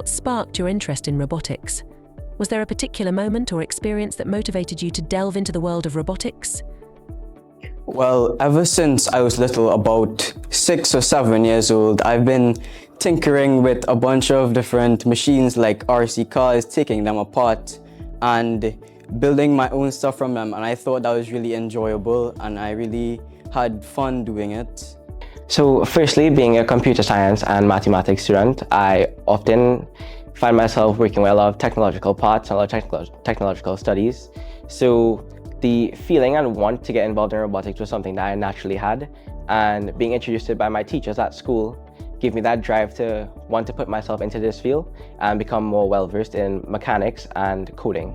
sparked your interest in robotics? Was there a particular moment or experience that motivated you to delve into the world of robotics? Well, ever since I was little, about 6 or 7 years old, I've been tinkering with a bunch of different machines like RC cars, taking them apart and building my own stuff from them. And I thought that was really enjoyable and I really had fun doing it. So firstly, being a computer science and mathematics student, I often find myself working with a lot of technological parts and a lot of technological studies. So the feeling and want to get involved in robotics was something that I naturally had, and being introduced to it by my teachers at school gave me that drive to want to put myself into this field and become more well-versed in mechanics and coding.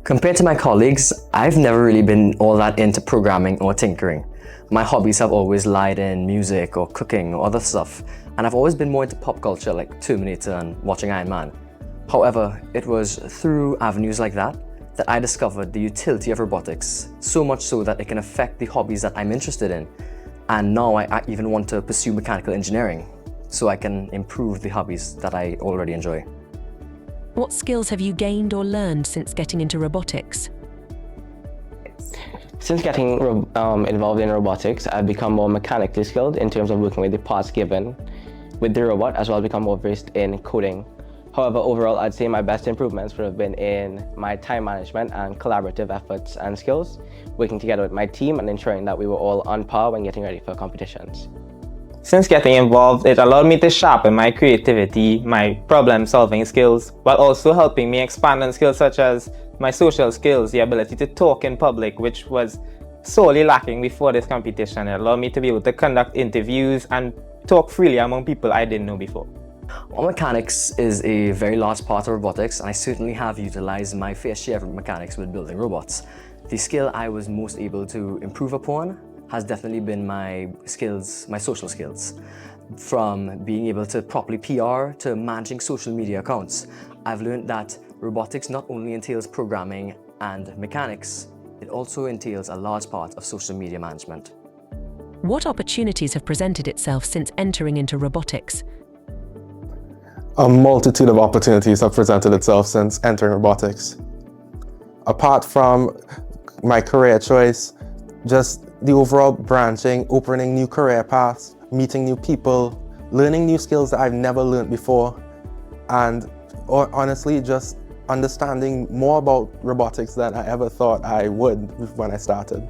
Compared to my colleagues, I've never really been all that into programming or tinkering. My hobbies have always lied in music or cooking or other stuff, and I've always been more into pop culture like Terminator and watching Iron Man. However, it was through avenues like that I discovered the utility of robotics, so much so that it can affect the hobbies that I'm interested in. And now I even want to pursue mechanical engineering, so I can improve the hobbies that I already enjoy. What skills have you gained or learned since getting into robotics? Since getting involved in robotics, I've become more mechanically skilled in terms of working with the parts given with the robot, as well as become more versed in coding. However, overall, I'd say my best improvements would have been in my time management and collaborative efforts and skills, working together with my team and ensuring that we were all on par when getting ready for competitions. Since getting involved, it allowed me to sharpen my creativity, my problem-solving skills, while also helping me expand on skills such as my social skills, the ability to talk in public, which was sorely lacking before this competition. It allowed me to be able to conduct interviews and talk freely among people I didn't know before. Well, mechanics is a very large part of robotics, and I certainly have utilized my fair share of mechanics with building robots. The skill I was most able to improve upon has definitely been my social skills. From being able to properly PR to managing social media accounts, I've learned that robotics not only entails programming and mechanics, it also entails a large part of social media management. What opportunities have presented itself since entering into robotics? A multitude of opportunities have presented itself since entering robotics. Apart from my career choice, just the overall branching, opening new career paths, meeting new people, learning new skills that I've never learned before, and honestly just understanding more about robotics than I ever thought I would when I started.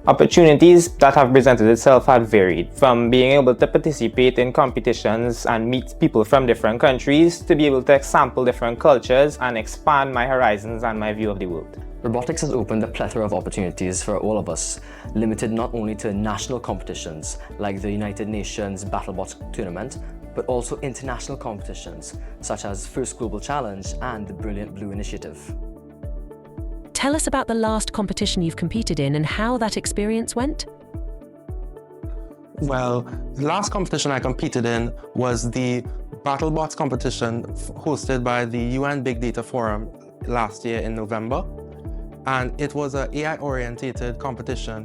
Opportunities that have presented itself have varied, from being able to participate in competitions and meet people from different countries, to be able to sample different cultures and expand my horizons and my view of the world. Robotics has opened a plethora of opportunities for all of us, limited not only to national competitions like the United Nations BattleBots tournament, but also international competitions such as FIRST Global Challenge and the Brilliant Blue Initiative. Tell us about the last competition you've competed in and how that experience went. Well, the last competition I competed in was the BattleBots competition hosted by the UN Big Data Forum last year in November. And it was an AI-oriented competition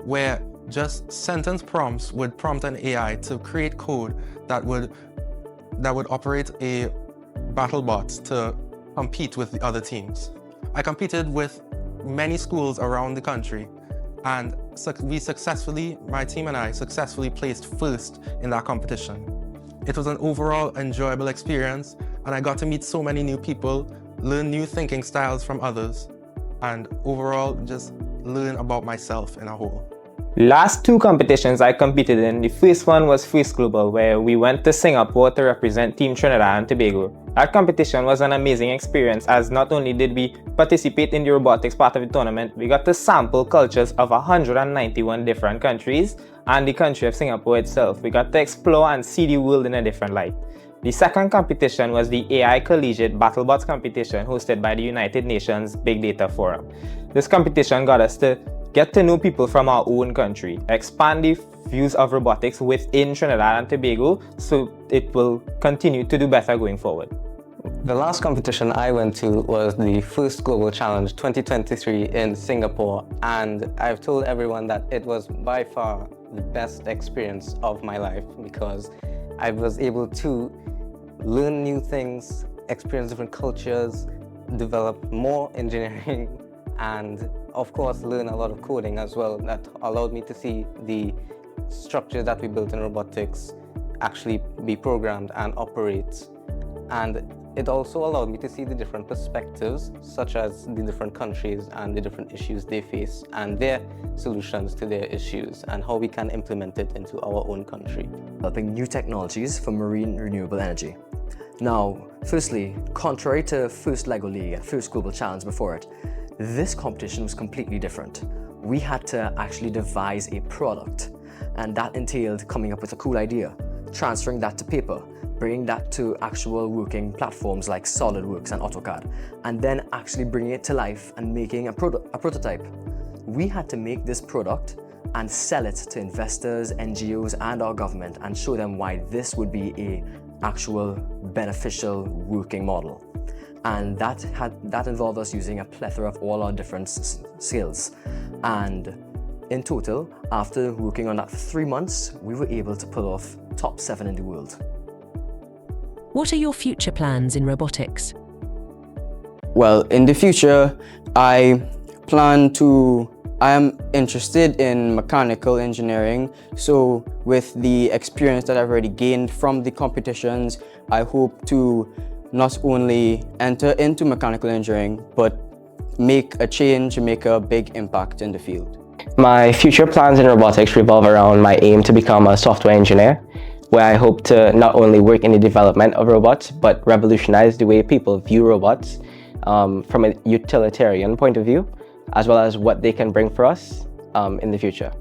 where just sentence prompts would prompt an AI to create code that would operate a BattleBot to compete with the other teams. I competed with many schools around the country, and my team and I successfully placed first in that competition. It was an overall enjoyable experience, and I got to meet so many new people, learn new thinking styles from others, and overall just learn about myself in a whole. Last two competitions I competed in, the first one was FIRST Global, where we went to Singapore to represent Team Trinidad and Tobago. That competition was an amazing experience, as not only did we participate in the robotics part of the tournament, we got to sample cultures of 191 different countries and the country of Singapore itself. We got to explore and see the world in a different light. The second competition was the AI Collegiate BattleBots competition hosted by the United Nations Big Data Forum. This competition got us to get to know people from our own country, expand the views of robotics within Trinidad and Tobago, so it will continue to do better going forward. The last competition I went to was the FIRST Global Challenge 2023 in Singapore, and I've told everyone that it was by far the best experience of my life because I was able to learn new things, experience different cultures, develop more engineering, and of course learn a lot of coding as well. That allowed me to see the structure that we built in robotics actually be programmed and operate. And it also allowed me to see the different perspectives, such as the different countries and the different issues they face and their solutions to their issues and how we can implement it into our own country. Developing new technologies for marine renewable energy. Now, firstly, contrary to FIRST LEGO League and FIRST Global Challenge before it, this competition was completely different. We had to actually devise a product, and that entailed coming up with a cool idea, transferring that to paper, bringing that to actual working platforms like SolidWorks and AutoCAD, and then actually bringing it to life and making a prototype. We had to make this product and sell it to investors, NGOs, and our government and show them why this would be an actual beneficial working model. And that involved us using a plethora of all our different skills. And in total, after working on that for 3 months, we were able to pull off top 7 in the world. What are your future plans in robotics? Well, in the future, I am interested in mechanical engineering. So with the experience that I've already gained from the competitions, I hope to not only enter into mechanical engineering, but make a change, make a big impact in the field. My future plans in robotics revolve around my aim to become a software engineer, where I hope to not only work in the development of robots, but revolutionize the way people view robots from a utilitarian point of view, as well as what they can bring for us in the future.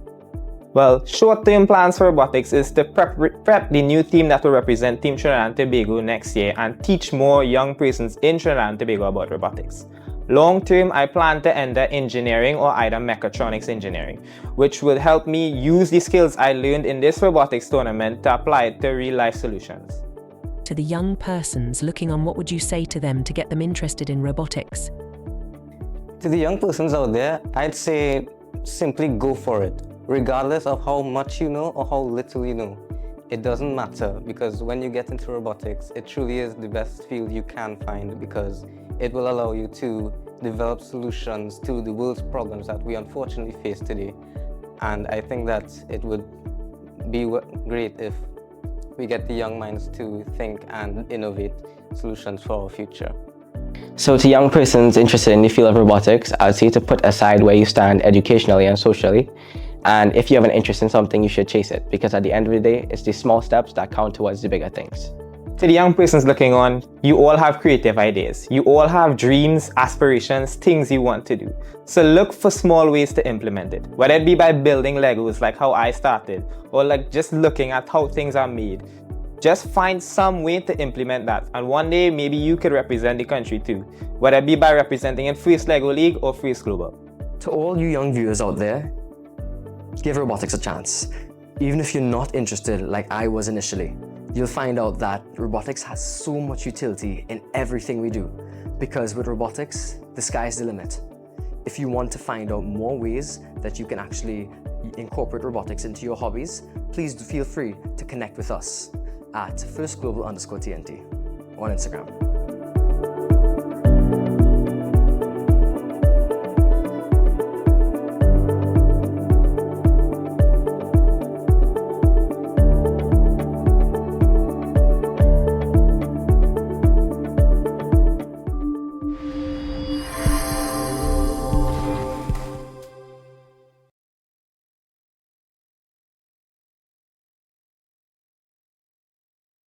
Well, short-term plans for robotics is to prep the new team that will represent Team Trinidad and Tobago next year and teach more young persons in Trinidad and Tobago about robotics. Long-term, I plan to enter engineering or either mechatronics engineering, which will help me use the skills I learned in this robotics tournament to apply it to real-life solutions. To the young persons looking on, what would you say to them to get them interested in robotics? To the young persons out there, I'd say simply go for it. Regardless of how much you know or how little you know, it doesn't matter, because when you get into robotics, it truly is the best field you can find, because it will allow you to develop solutions to the world's problems that we unfortunately face today. And I think that it would be great if we get the young minds to think and innovate solutions for our future. So to young persons interested in the field of robotics, I would say to put aside where you stand educationally and socially. And if you have an interest in something, you should chase it, because at the end of the day, it's the small steps that count towards the bigger things. To the young persons looking on, you all have creative ideas. You all have dreams, aspirations, things you want to do. So look for small ways to implement it, whether it be by building Legos like how I started, or like just looking at how things are made. Just find some way to implement that, and one day maybe you could represent the country too, whether it be by representing in FIRST LEGO League or FIRST Global. To all you young viewers out there, give robotics a chance. Even if you're not interested like I was initially, you'll find out that robotics has so much utility in everything we do, because with robotics, the sky's the limit. If you want to find out more ways that you can actually incorporate robotics into your hobbies, please feel free to connect with us at FIRST Global_TNT on Instagram.